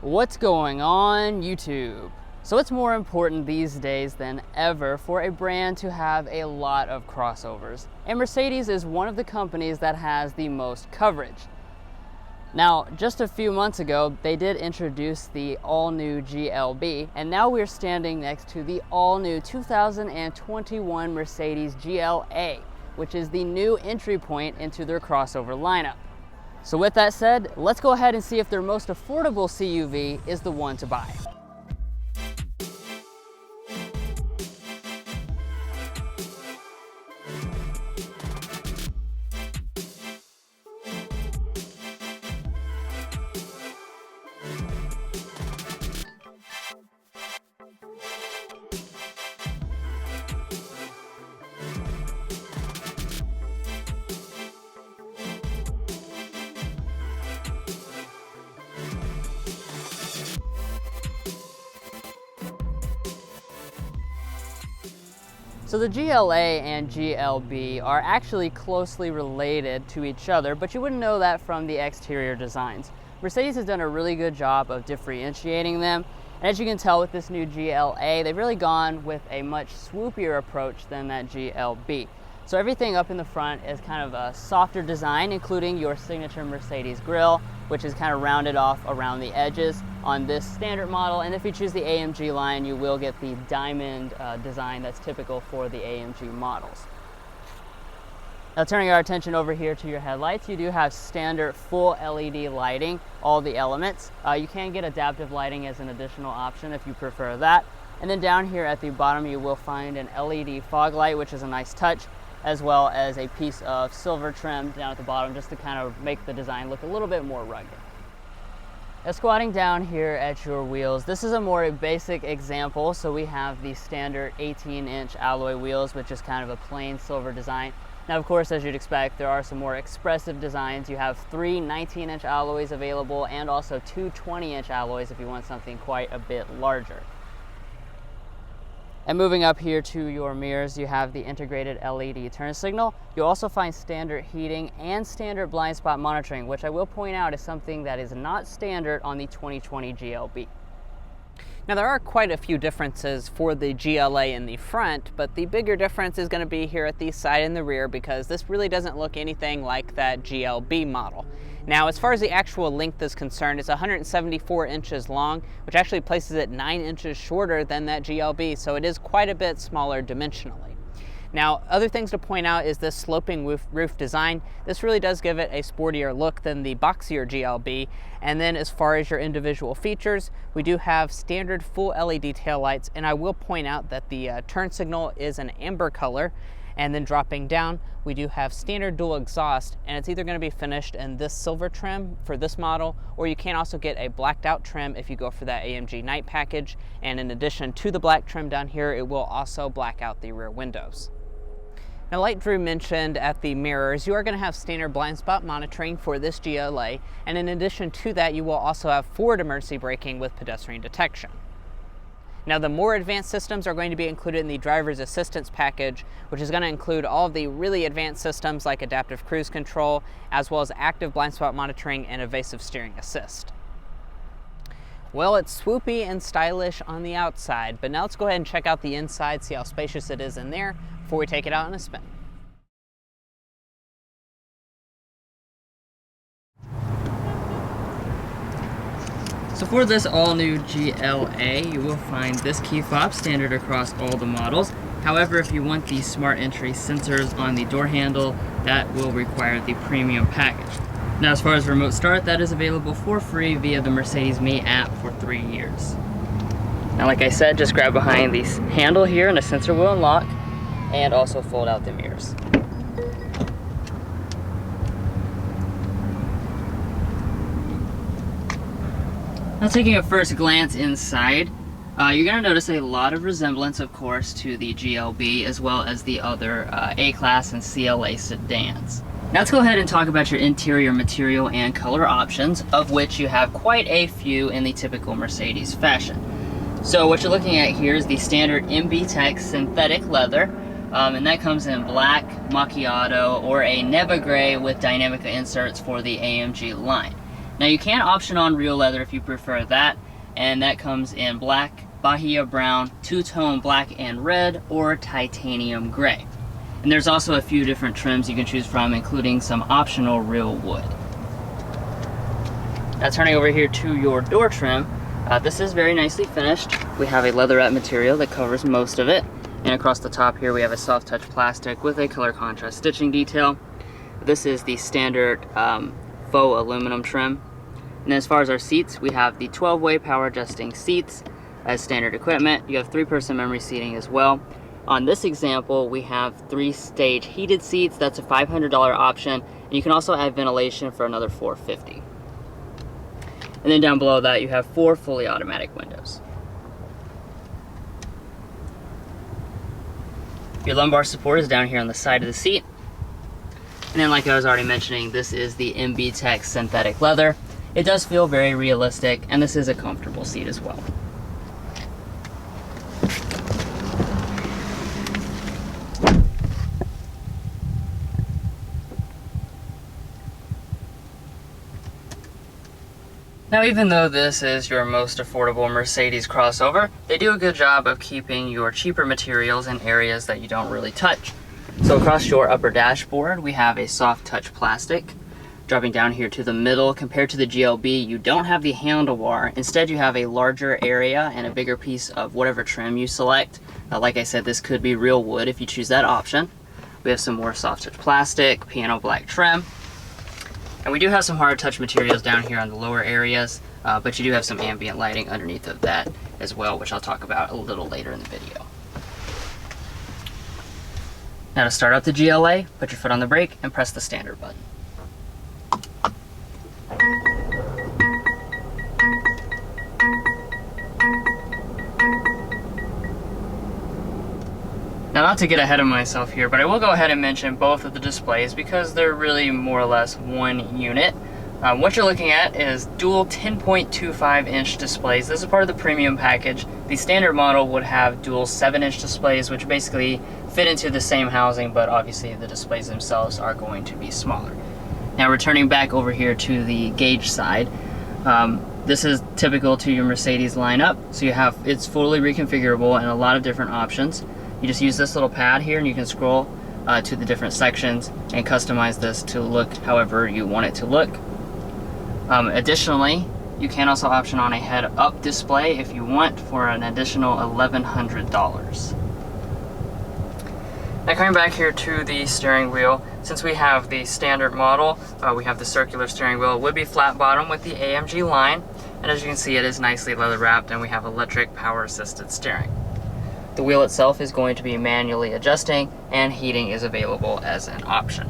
What's going on YouTube? So it's more important these days than ever for a brand to have a lot of crossovers. And Mercedes is one of the companies that has the most coverage. Now, just a few months ago, they did introduce the all-new GLB, and now we're standing next to the all-new 2021 Mercedes GLA, which is the new entry point into their crossover lineup. So with that said, let's go ahead and see if their most affordable CUV is the one to buy. So the GLA and GLB are actually closely related to each other, but you wouldn't know that from the exterior designs. Mercedes has done a really good job of differentiating them, and as you can tell with this new GLA, they've really gone with a much swoopier approach than that GLB. So everything up in the front is kind of a softer design, including your signature Mercedes grille, which is kind of rounded off around the edges on this standard model. And if you choose the AMG line, you will get the diamond design that's typical for the AMG models. Now turning our attention over here to your headlights, you do have standard full LED lighting, all the elements. You can get adaptive lighting as an additional option if you prefer that. And then down here at the bottom, you will find an LED fog light, which is a nice touch, as well as a piece of silver trim down at the bottom just to kind of make the design look a little bit more rugged. Now squatting down here at your wheels, this is a more basic example. So we have the standard 18-inch alloy wheels, which is kind of a plain silver design. Now of course, as you'd expect, there are some more expressive designs. You have 3 19-inch alloys available and also 2 20-inch alloys if you want something quite a bit larger. And moving up here to your mirrors, you have the integrated LED turn signal. You'll also find standard heating and standard blind spot monitoring, which I will point out is something that is not standard on the 2020 GLB. Now there are quite a few differences for the GLA in the front, but the bigger difference is going to be here at the side and the rear, because this really doesn't look anything like that GLB model. Now as far as the actual length is concerned, it's 174 inches long, which actually places it 9 inches shorter than that GLB, so it is quite a bit smaller dimensionally. Now, other things to point out is this sloping roof design. This really does give it a sportier look than the boxier GLB. And then as far as your individual features, we do have standard full LED taillights, and I will point out that the turn signal is an amber color. And then dropping down, we do have standard dual exhaust, and it's either going to be finished in this silver trim for this model, or you can also get a blacked out trim if you go for that AMG Night package. And in addition to the black trim down here, it will also black out the rear windows. Now, like Drew mentioned at the mirrors, you are going to have standard blind spot monitoring for this GLA, and in addition to that, you will also have forward emergency braking with pedestrian detection. Now, the more advanced systems are going to be included in the driver's assistance package, which is going to include all of the really advanced systems like adaptive cruise control, as well as active blind spot monitoring and evasive steering assist. Well, it's swoopy and stylish on the outside, but now let's go ahead and check out the inside, see how spacious it is in there before we take it out on a spin. So for this all-new GLA, you will find this key fob standard across all the models. However, if you want the smart entry sensors on the door handle, that will require the premium package. Now, as far as remote start, that is available for free via the Mercedes Me app for 3 years. Now, like I said, just grab behind the handle here and the sensor will unlock, and also fold out the mirrors. Now, taking a first glance inside, you're going to notice a lot of resemblance, of course, to the GLB as well as the other A-Class and CLA sedans. Now let's go ahead and talk about your interior material and color options, of which you have quite a few in the typical Mercedes fashion. So what you're looking at here is the standard MB Tech synthetic leather, and that comes in black, macchiato, or a Neva Gray with Dynamica inserts for the AMG line. Now you can option on real leather if you prefer that, and that comes in black, Bahia brown, two-tone black and red, or titanium gray. And there's also a few different trims you can choose from, including some optional real wood. Now turning over here to your door trim, this is very nicely finished. We have a leatherette material that covers most of it, and across the top here we have a soft touch plastic with a color contrast stitching detail. This is the standard faux aluminum trim. And as far as our seats, we have the 12-way power adjusting seats as standard equipment. You have 3-person memory seating as well. On this example, we have 3-stage heated seats. That's a $500 option, and you can also add ventilation for another $450. And then down below that, you have 4 fully automatic windows. Your lumbar support is down here on the side of the seat. And then, like I was already mentioning, this is the MB Tech synthetic leather. It does feel very realistic, and this is a comfortable seat as well. Now, even though this is your most affordable Mercedes crossover, they do a good job of keeping your cheaper materials in areas that you don't really touch. So across your upper dashboard, we have a soft touch plastic. Dropping down here to the middle, compared to the GLB, you don't have the handlebar. Instead, you have a larger area and a bigger piece of whatever trim you select. Like I said, this could be real wood if you choose that option. We have some more soft touch plastic, piano black trim. And we do have some hard touch materials down here on the lower areas, but you do have some ambient lighting underneath of that as well, which I'll talk about a little later in the video. Now to start up the GLA, put your foot on the brake and press the standard button. Now, not to get ahead of myself here, but I will go ahead and mention both of the displays because they're really more or less one unit. What you're looking at is dual 10.25-inch displays. This is part of the premium package. The standard model would have dual 7-inch displays, which basically fit into the same housing, but obviously the displays themselves are going to be smaller. Now, returning back over here to the gauge side, this is typical to your Mercedes lineup. So you have, it's fully reconfigurable and a lot of different options. You just use this little pad here and you can scroll to the different sections and customize this to look however you want it to look. Additionally, you can also option on a head-up display if you want for an additional $1,100. Now coming back here to the steering wheel, since we have the standard model, we have the circular steering wheel. It would be flat bottom with the AMG line, and as you can see, it is nicely leather wrapped, and we have electric power assisted steering. The wheel itself is going to be manually adjusting, and heating is available as an option.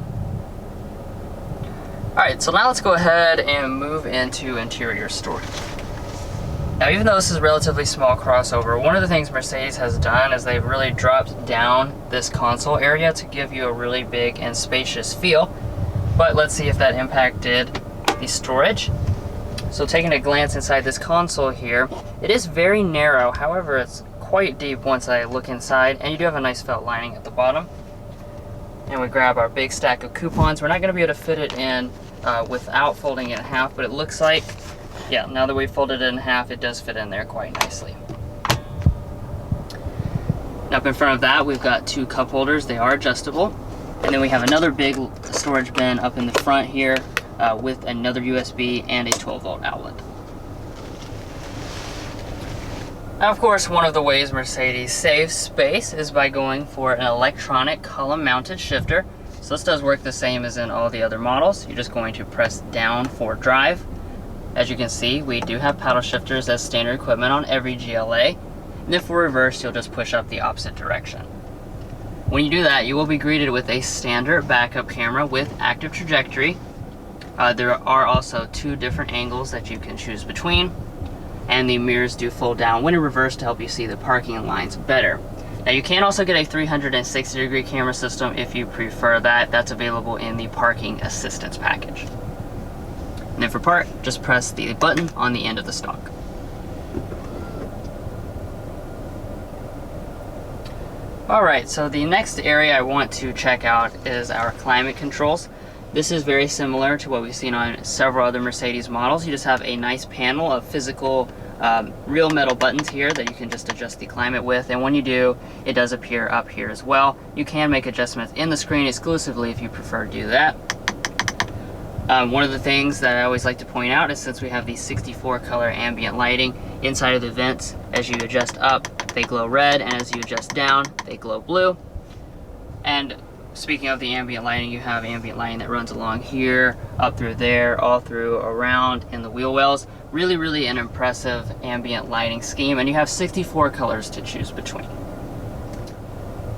Alright, so now let's go ahead and move into interior storage. Now, even though this is a relatively small crossover, one of the things Mercedes has done is they've really dropped down this console area to give you a really big and spacious feel. But let's see if that impacted the storage. So taking a glance inside this console here, it is very narrow, however it's quite deep once I look inside, and you do have a nice felt lining at the bottom. And we grab our big stack of coupons. We're not going to be able to fit it in without folding it in half, but it looks like, yeah, now that we've folded it in half, it does fit in there quite nicely. Now up in front of that, we've got 2 cup holders. They are adjustable. And then we have another big storage bin up in the front here with another USB and a 12-volt outlet. Now, of course, one of the ways Mercedes saves space is by going for an electronic column-mounted shifter. So this does work the same as in all the other models. You're just going to press down for drive. As you can see, we do have paddle shifters as standard equipment on every GLA. And then for reverse, you'll just push up the opposite direction. When you do that, you will be greeted with a standard backup camera with active trajectory. There are also 2 different angles that you can choose between. And the mirrors do fold down when in reverse to help you see the parking lines better. Now you can also get a 360-degree camera system if you prefer that. That's available in the parking assistance package. And then for park, just press the button on the end of the stalk. Alright, so the next area I want to check out is our climate controls. This is very similar to what we've seen on several other Mercedes models. You just have a nice panel of physical real metal buttons here that you can just adjust the climate with, and when you do, it does appear up here as well. You can make adjustments in the screen exclusively if you prefer to do that. One of the things that I always like to point out is, since we have the 64 color ambient lighting inside of the vents, as you adjust up, they glow red, and as you adjust down, they glow blue. And speaking of the ambient lighting, you have ambient lighting that runs along here, up through there, all through, around, in the wheel wells. Really an impressive ambient lighting scheme, and you have 64 colors to choose between.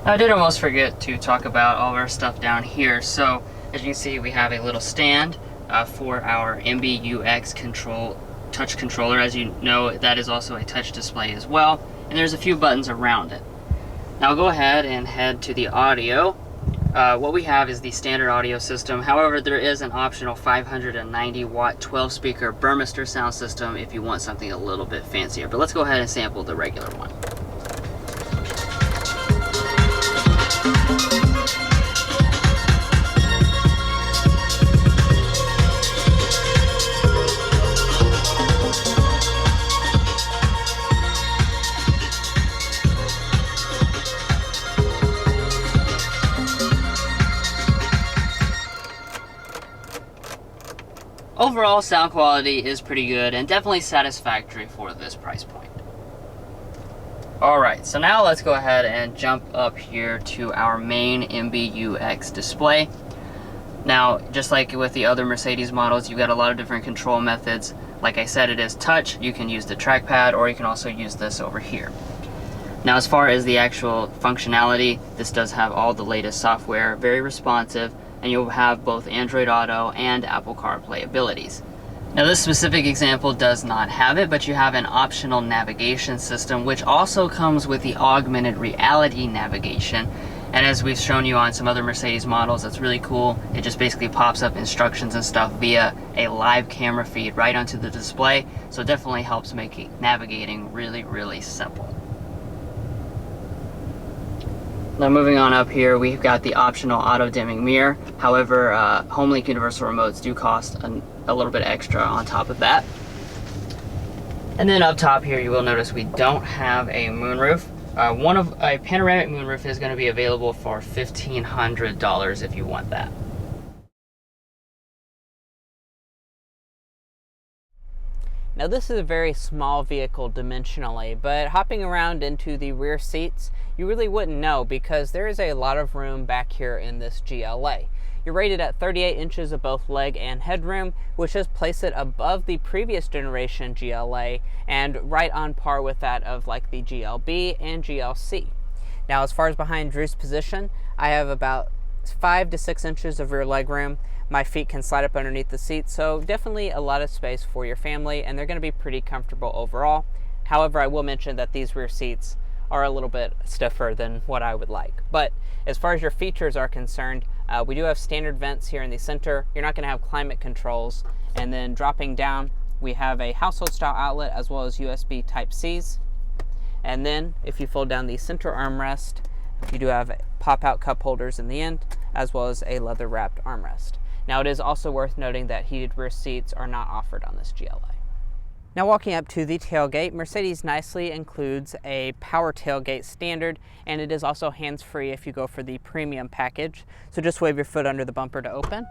I did almost forget to talk about all of our stuff down here. So as you can see, we have a little stand for our MBUX touch controller. As you know, that is also a touch display as well, and there's a few buttons around it. Now I'll go ahead and head to the audio. What we have is the standard audio system. However, there is an optional 590 watt 12 speaker Burmester sound system if you want something a little bit fancier. But let's go ahead and sample the regular one. Overall, sound quality is pretty good and definitely satisfactory for this price point. Alright, so now let's go ahead and jump up here to our main MBUX display. Now, just like with the other Mercedes models, you've got a lot of different control methods. Like I said, it is touch. You can use the trackpad, or you can also use this over here. Now, as far as the actual functionality, this does have all the latest software, very responsive, and you'll have both Android Auto and Apple CarPlay abilities. Now, this specific example does not have it, but you have an optional navigation system, which also comes with the augmented reality navigation. And as we've shown you on some other Mercedes models, that's really cool. It just basically pops up instructions and stuff via a live camera feed right onto the display. So it definitely helps make navigating really simple. Now, moving on up here, we've got the optional auto dimming mirror. However, HomeLink universal remotes do cost a little bit extra on top of that. And then up top here, you will notice we don't have a moonroof. A panoramic moonroof is going to be available for $1,500 if you want that. Now, this is a very small vehicle dimensionally, but hopping around into the rear seats, you really wouldn't know because there is a lot of room back here in this GLA. You're rated at 38 inches of both leg and headroom, which has placed it above the previous generation GLA and right on par with that of like the GLB and GLC. Now, as far as behind Drew's position, I have about 5 to 6 inches of rear leg room. My feet can slide up underneath the seat, so definitely a lot of space for your family, and they're going to be pretty comfortable overall. However, I will mention that these rear seats are a little bit stiffer than what I would like. But as far as your features are concerned, we do have standard vents here in the center. You're not going to have climate controls. And then dropping down, we have a household style outlet as well as USB Type-Cs. And then if you fold down the center armrest, you do have pop-out cup holders in the end, as well as a leather-wrapped armrest. Now, it is also worth noting that heated rear seats are not offered on this GLA. Now, walking up to the tailgate, Mercedes nicely includes a power tailgate standard, and it is also hands-free if you go for the premium package. So just wave your foot under the bumper to open.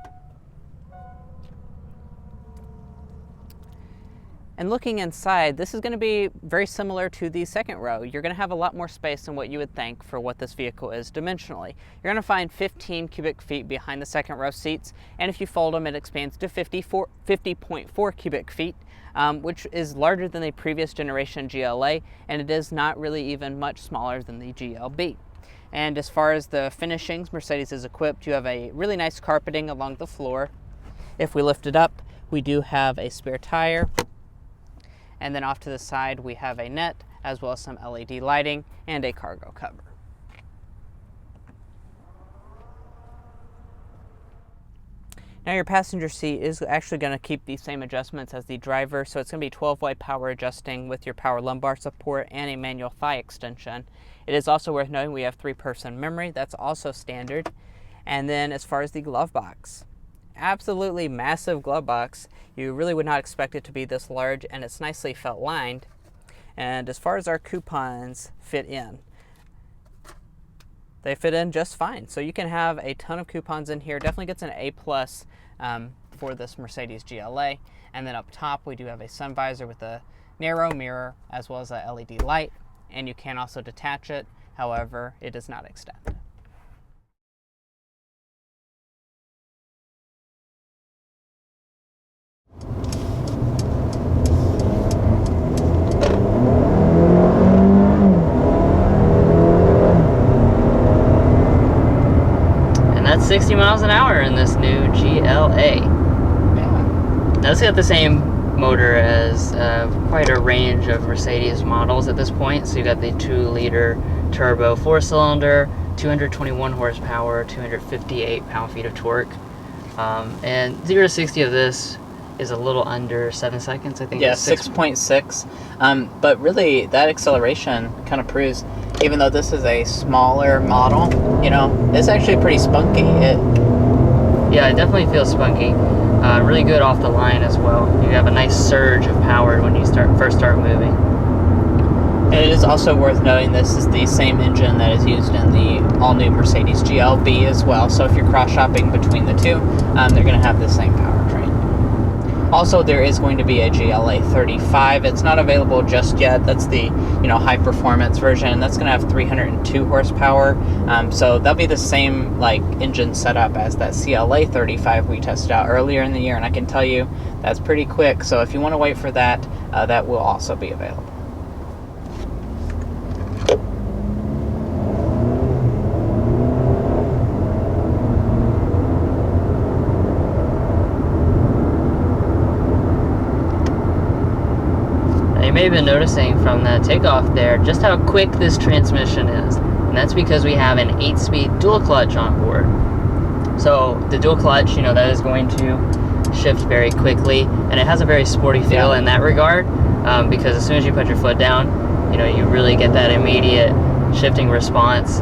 And looking inside, this is going to be very similar to the second row. You're going to have a lot more space than what you would think for what this vehicle is dimensionally. You're going to find 15 cubic feet behind the second row seats, and if you fold them, it expands to 50.4 cubic feet, which is larger than the previous generation GLA, and it is not really even much smaller than the GLB. And as far as the finishings Mercedes is equipped, you have a really nice carpeting along the floor. If we lift it up, we do have a spare tire. And then off to the side, we have a net, as well as some LED lighting and a cargo cover. Now, your passenger seat is actually going to keep the same adjustments as the driver, so it's going to be 12-way power adjusting with your power lumbar support and a manual thigh extension. It is also worth noting we have 3-person memory. That's also standard. And then as far as the glove box, absolutely massive glove box. You really would not expect it to be this large, and it's nicely felt lined. And as far as our coupons fit in, they fit in just fine. So you can have a ton of coupons in here. Definitely gets an A+ for this Mercedes GLA. And then up top, we do have a sun visor with a narrow mirror as well as a LED light. And you can also detach it. However, it does not extend. And that's 60 miles an hour in this new GLA. Yeah. Now, it's got the same motor as quite a range of Mercedes models at this point. So you got the 2-liter turbo 4-cylinder, 221 horsepower, 258 pound-feet of torque, and 0 to 60 of this is a little under 7 seconds, I think. Yeah, 6.6. But really, that acceleration kind of proves, even though this is a smaller model, you know, it's actually pretty spunky. Yeah, it definitely feels spunky. Really good off the line as well. You have a nice surge of power when you first start moving. And it is also worth noting this is the same engine that is used in the all-new Mercedes GLB as well. So if you're cross-shopping between the two, they're going to have the same powertrain. Also, there is going to be a GLA 35. It's not available just yet. That's the high-performance version. That's going to have 302 horsepower. So that'll be the same engine setup as that CLA 35 we tested out earlier in the year. And I can tell you that's pretty quick. So if you want to wait for that, that will also be available. You may have been noticing from the takeoff there just how quick this transmission is, and that's because we have an 8-speed dual clutch on board. So the dual clutch, that is going to shift very quickly, and it has a very sporty feel in that regard, because as soon as you put your foot down, you really get that immediate shifting response.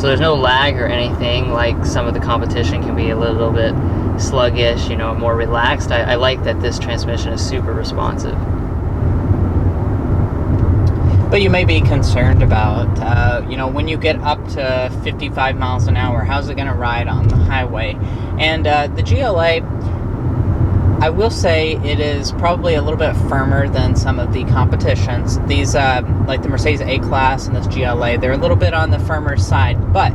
So there's no lag or anything like some of the competition can be a little bit sluggish, more relaxed. I like that this transmission is super responsive. But you may be concerned about, when you get up to 55 miles an hour, how's it going to ride on the highway? And the GLA, I will say it is probably a little bit firmer than some of the competitions. These, like the Mercedes A-Class and this GLA, they're a little bit on the firmer side, but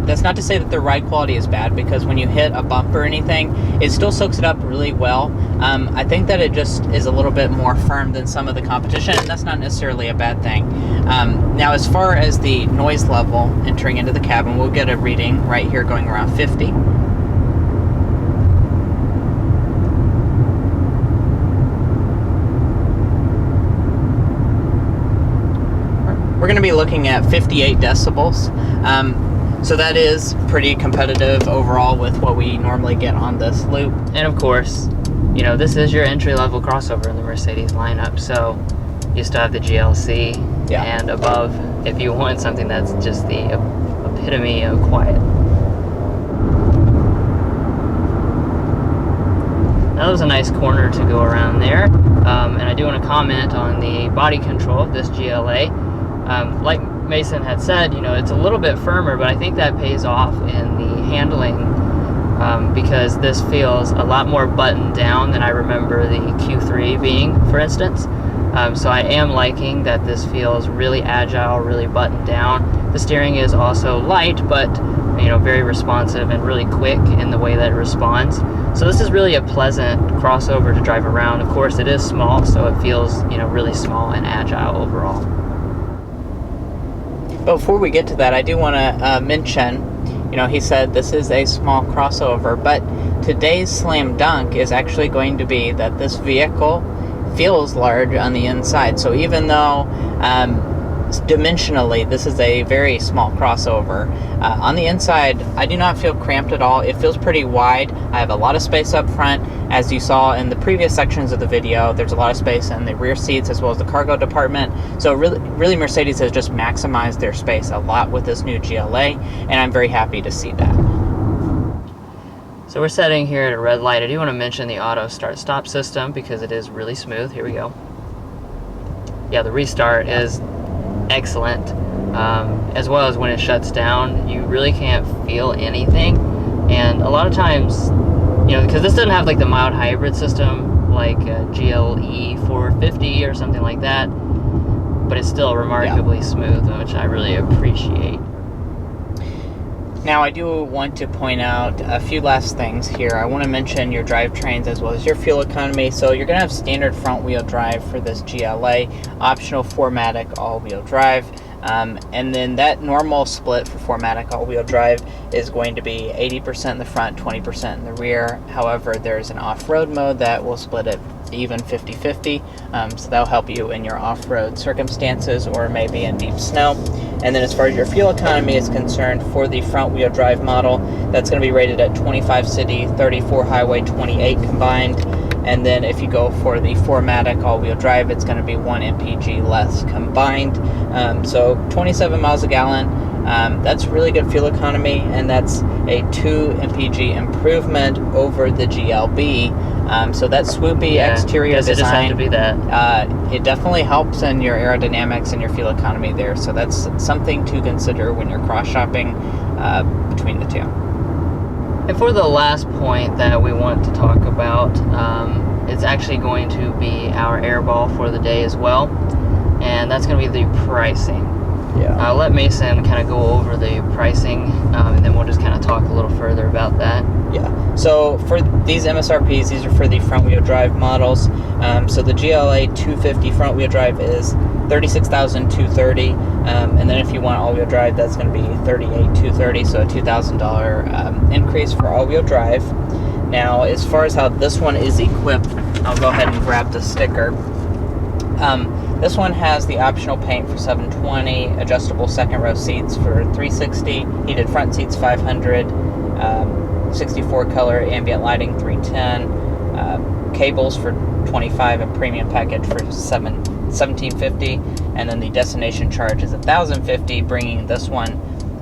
that's not to say that the ride quality is bad, because when you hit a bump or anything, it still soaks it up really well. I think that it just is a little bit more firm than some of the competition, and that's not necessarily a bad thing. Now, as far as the noise level entering into the cabin, we'll get a reading right here going around 50. We're going to be looking at 58 decibels. So that is pretty competitive overall with what we normally get on this loop. And of course, this is your entry-level crossover in the Mercedes lineup, so you still have the GLC and above if you want something that's just the epitome of quiet. Now, that was a nice corner to go around there, and I do want to comment on the body control of this GLA. Like Mason had said, it's a little bit firmer, but I think that pays off in the handling, because this feels a lot more buttoned down than I remember the Q3 being, for instance. So I am liking that this feels really agile, really buttoned down. The steering is also light, but very responsive and really quick in the way that it responds. So this is really a pleasant crossover to drive around. Of course, it is small, so it feels really small and agile overall. But before we get to that, I do want to mention, he said this is a small crossover, but today's slam dunk is actually going to be that this vehicle feels large on the inside. So even though dimensionally this is a very small crossover, on the inside I do not feel cramped at all. It feels pretty wide. I have a lot of space up front. As you saw in the previous sections of the video, there's a lot of space in the rear seats as well as the cargo department. So really Mercedes has just maximized their space a lot with this new GLA, and I'm very happy to see that. So we're setting here at a red light. I do want to mention the auto start-stop system because it is really smooth. Here we go. Yeah, the restart is excellent. As well as when it shuts down, you really can't feel anything. And a lot of times, you know, because this doesn't have like the mild hybrid system like GLE 450 or something like that, but it's still remarkably smooth, which I really appreciate. Now I do want to point out a few last things here. I want to mention your drivetrains as well as your fuel economy. So you're going to have standard front wheel drive for this GLA, optional 4MATIC all-wheel drive, and then that normal split for 4MATIC all-wheel drive is going to be 80% in the front, 20% in the rear. However, there's an off-road mode that will split it even 50-50, so that'll help you in your off-road circumstances or maybe in deep snow. And then as far as your fuel economy is concerned, for the front wheel drive model, that's going to be rated at 25 city, 34 highway, 28 combined. And then if you go for the 4MATIC all-wheel drive, it's going to be 1 mpg less combined. So 27 miles a gallon. That's really good fuel economy, and that's a 2 mpg improvement over the GLB. So that swoopy exterior design, it just have to be that. It definitely helps in your aerodynamics and your fuel economy there. So that's something to consider when you're cross-shopping between the two. And for the last point that we want to talk about, it's actually going to be our airball for the day as well, and that's going to be the pricing. Yeah. I'll let Mason kind of go over the pricing, and then we'll just kind of talk a little further about that. Yeah. So for these MSRPs, these are for the front-wheel drive models. So the GLA 250 front-wheel drive is $36,230, and then if you want all-wheel drive, that's going to be $38,230, so a $2,000 increase for all-wheel drive. Now, as far as how this one is equipped, I'll go ahead and grab the sticker. This one has the optional paint for 720, adjustable second row seats for 360, heated front seats 500, 64 color ambient lighting 310, cables for 25, and premium package for 1750, and then the destination charge is 1,050, bringing this one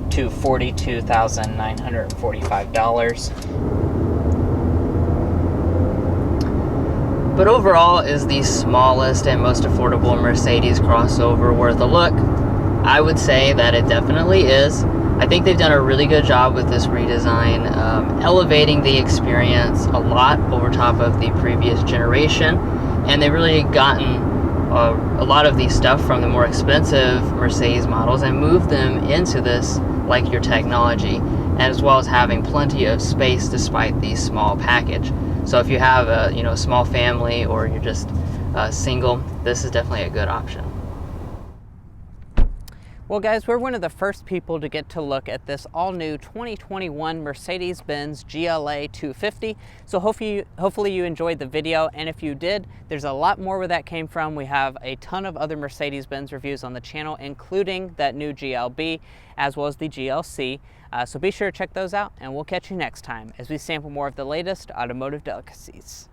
to $42,945. But overall, is the smallest and most affordable Mercedes crossover worth a look? I would say that it definitely is. I think they've done a really good job with this redesign, elevating the experience a lot over top of the previous generation, and they've really gotten a lot of the stuff from the more expensive Mercedes models and moved them into this like your technology, as well as having plenty of space despite the small package. So if you have a small family or you're just single, this is definitely a good option. Well guys, we're one of the first people to get to look at this all-new 2021 Mercedes-Benz GLA 250. So hopefully you enjoyed the video, and if you did, there's a lot more where that came from. We have a ton of other Mercedes-Benz reviews on the channel, including that new GLB as well as the GLC. So be sure to check those out, and we'll catch you next time as we sample more of the latest automotive delicacies.